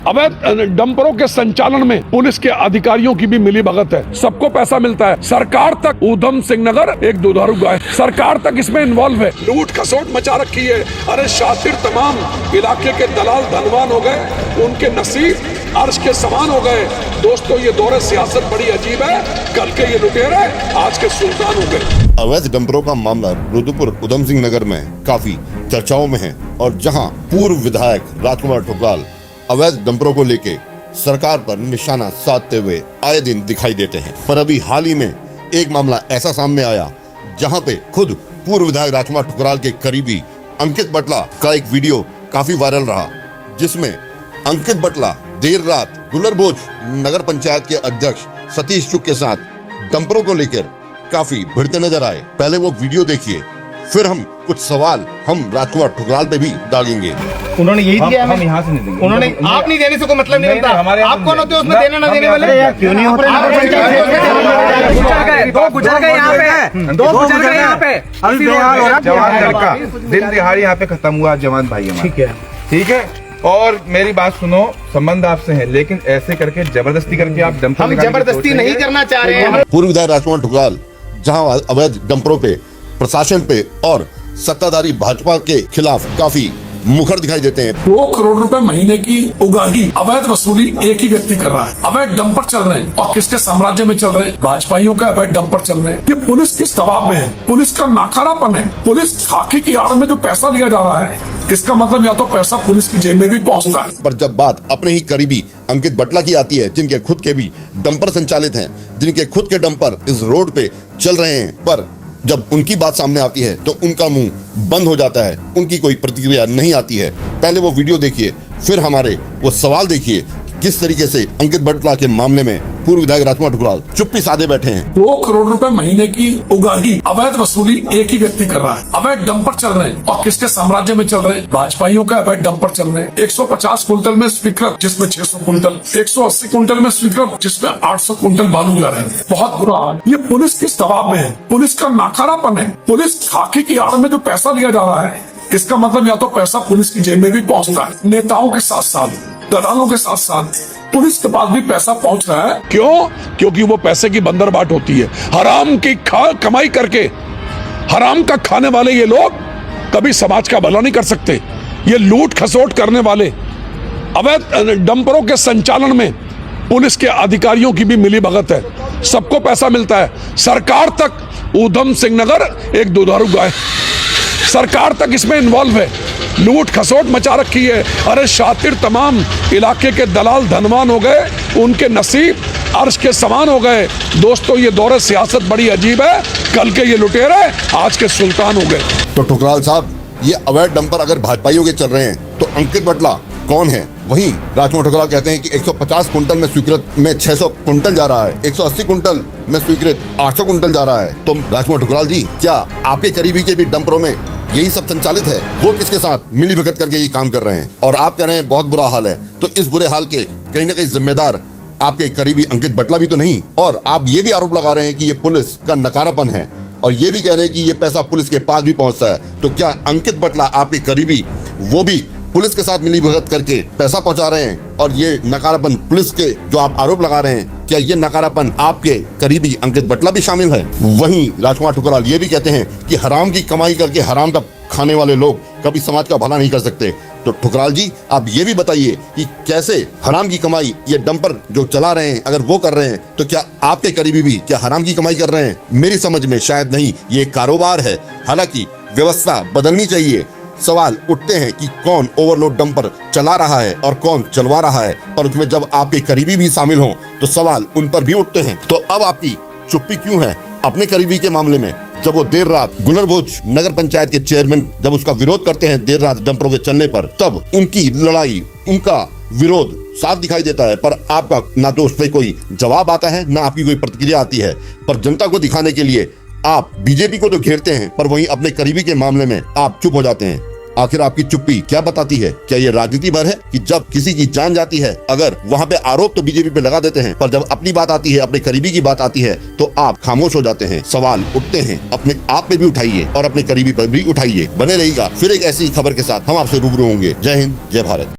अवैध डंपरों के संचालन में पुलिस के अधिकारियों की भी मिलीभगत है। सबको पैसा मिलता है। सरकार तक ऊधम सिंह नगर एक दुधारू गाय, सरकार तक इसमें इन्वॉल्व है। लूट खसोट मचा रखी है। अरे शातिर तमाम इलाके के दलाल धनवान हो गए, उनके नसीब अर्श के समान हो गए। दोस्तों, ये दौरे सियासत बड़ी अजीब है। कल के ये लुटेरे आज के सुल्तान हो गए। अवैध डंपरों का मामला रुद्रपुर ऊधम सिंह नगर में काफी चर्चाओं में है और जहां पूर्व विधायक राजकुमार ठुकराल अवैध डंपरों को लेके सरकार पर निशाना साधते हुए आए दिन दिखाई देते हैं। पर अभी हाल ही में एक मामला ऐसा सामने आया जहां पे खुद पूर्व विधायक राजकुमार ठुकराल के करीबी अंकित बटला का एक वीडियो काफी वायरल रहा, जिसमें अंकित बटला देर रात गुलरबोझ नगर पंचायत के अध्यक्ष सतीश चुग के साथ डंपरों को लेकर काफी भिड़ते नजर आए। पहले वो वीडियो देखिए, फिर हम कुछ सवाल हम राजकुमार ठुकराल पे भी डालेंगे। उन्होंने यही दिया, हम यहाँ से नहीं देंगे। उन्होंने आप नहीं देने से कोई मतलब नहीं बनता। आप कौन होते हो उसमें देने ना देने वाले? क्यों नहीं होते? दो गुजर गए यहाँ पे, दो गुजर गए यहाँ पे। जवान लड़का दिन दिहाड़ी यहाँ पे खत्म हुआ, जवान भाई हमारा। ठीक है, और मेरी बात सुनो, संबंध आपसे है, लेकिन ऐसे करके जबरदस्ती करके आप डंपर हम जबरदस्ती नहीं करना चाह रहे हैं। पूर्व विधायक राजकुमार ठुकराल जहां अवैध डंपरों पे प्रशासन पे और सत्ताधारी भाजपा के खिलाफ काफी मुखर दिखाई देते हैं। 2 करोड़ रुपए महीने की उगाही अवैध वसूली एक ही व्यक्ति कर रहा है। अवैध डंपर चल रहे हैं और किसके साम्राज्य में चल रहे हैं? भाजपाइयों के अवैध डंपर चल रहे हैं। ये पुलिस किस दबाव में है? पुलिस का नाकारापन है। पुलिस खाकी की आड़ में जो पैसा लिया जा रहा है, इसका मतलब या तो पैसा पुलिस की जेब में भी पहुंचता है। पर जब बात अपने ही करीबी अंकित बटला की आती है, जिनके खुद के भी डंपर संचालित हैं, जिनके खुद के डंपर इस रोड पे चल रहे हैं, पर जब उनकी बात सामने आती है तो उनका मुंह बंद हो जाता है, उनकी कोई प्रतिक्रिया नहीं आती है। पहले वो वीडियो देखिए, फिर हमारे वो सवाल देखिए किस तरीके से अंकित बटला के मामले में पूर्व विधायक राजकुमार ठुकराल चुप्पी साधे बैठे हैं। 2 करोड़ रुपए महीने की उगाही अवैध वसूली एक ही व्यक्ति कर रहा है। अवैध डंपर चल रहे हैं और किसके साम्राज्य में चल रहे हैं? भाजपाइयों के अवैध डंपर चल रहे हैं। 150 कुंटल में स्वीकृत, जिसमें 600 कुंटल, 180 कुंटल में स्वीकृत, जिसमें 800 कुंटल बालू जा रहे हैं। बहुत बुरा हाल। ये पुलिस किस दबाव में है? पुलिस का नाकारापन है। पुलिस खाकी की आड़ में जो पैसा लिया जा रहा है, इसका मतलब या तो पैसा पुलिस की जेब में भी पहुंचता है। नेताओं के साथ साथ, दलालों के साथ साथ पुलिस के पास भी पैसा पहुंच रहा है। क्यों? क्योंकि वो पैसे की बंदरबाट होती है। हराम की कमाई करके हराम का खाने वाले ये लोग कभी समाज का भला नहीं कर सकते। ये लूट खसोट करने वाले अवैध डंपरों के संचालन में पुलिस के अधिकारियों की भी मिलीभगत है। सबको पैसा मिलता है। सरकार तक ऊधम सिंह नगर एक दुधारू गाय, सरकार तक इसमें इन्वॉल्व है। लूट खसोट मचा रखी है। अरे शातिर तमाम इलाके के दलाल धनवान हो गए, उनके नसीब अर्श के समान हो गए। दोस्तों, ये दौरे सियासत बड़ी अजीब है। कल के ये लुटेरे आज के सुल्तान हो गए। तो ठुकराल साहब, ये अवैध डंपर अगर भाजपाइयों के चल रहे हैं तो अंकित बटला कौन है? वहीं राजकुमार ठुकराल कहते हैं कि 150 कुंटल में स्वीकृत में 600 कुंटल जा रहा है, 180 कुंटल में स्वीकृत 800 कुंटल जा रहा है। तो राजकुमार ठुकराल जी, क्या आपके करीबी के भी डंपरों में यही सब संचालित है? वो किसके साथ मिली भगत करके ये काम कर रहे हैं? और आप कह रहे हैं बहुत बुरा हाल है, तो इस बुरे हाल के कहीं ना कहीं जिम्मेदार आपके करीबी अंकित बटला भी तो नहीं? और आप ये भी आरोप लगा रहे हैं कि ये पुलिस का नकारापन है, और ये भी कह रहे हैं कि ये पैसा पुलिस के पास भी पहुंचता है। तो क्या अंकित बटला आपके करीबी वो भी पुलिस के साथ मिली भगत करके पैसा पहुंचा रहे हैं? और ये नकारापन पुलिस के जो आप आरोप लगा रहे हैं, क्या ये नकारापन आपके करीबी अंकित बटला भी शामिल है? वहीं राजकुमार ठुकराल ये भी कहते हैं कि हराम की कमाई करके हराम का खाने वाले लोग कभी समाज का भला नहीं कर सकते। तो ठुकराल जी, आप ये भी बताइए कि कैसे हराम की कमाई ये डंपर जो चला रहे हैं, अगर वो कर रहे हैं, तो क्या आपके करीबी भी क्या हराम की कमाई कर रहे हैं? मेरी समझ में शायद नहीं, ये कारोबार है। हालांकि व्यवस्था बदलनी चाहिए। सवाल उठते हैं कि कौन ओवरलोड डंपर चला रहा है और कौन चलवा रहा है, पर उसमें जब आपके करीबी भी शामिल हों तो सवाल उन पर भी उठते हैं। तो अब आपकी चुप्पी क्यों है अपने करीबी के मामले में? जब वो देर रात गुलरबोझ नगर पंचायत के चेयरमैन जब उसका विरोध करते हैं देर रात डंपरों के चलने पर, तब उनकी लड़ाई, उनका विरोध साफ दिखाई देता है, पर आपका ना तो उस पर कोई जवाब आता है, ना आपकी कोई प्रतिक्रिया आती है। पर जनता को दिखाने के लिए आप बीजेपी को तो घेरते हैं, पर वहीं अपने करीबी के मामले में आप चुप हो जाते हैं। आखिर आपकी चुप्पी क्या बताती है? क्या ये राजनीति भर है कि जब किसी की जान जाती है, अगर वहाँ पे आरोप तो बीजेपी पे लगा देते हैं, पर जब अपनी बात आती है, अपने करीबी की बात आती है, तो आप खामोश हो जाते हैं? सवाल उठते हैं, अपने आप पे भी उठाइए और अपने करीबी पर भी उठाइए। बने रहिएगा, फिर एक ऐसी खबर के साथ हम आपसे रूबरू होंगे। जय हिंद, जय भारत।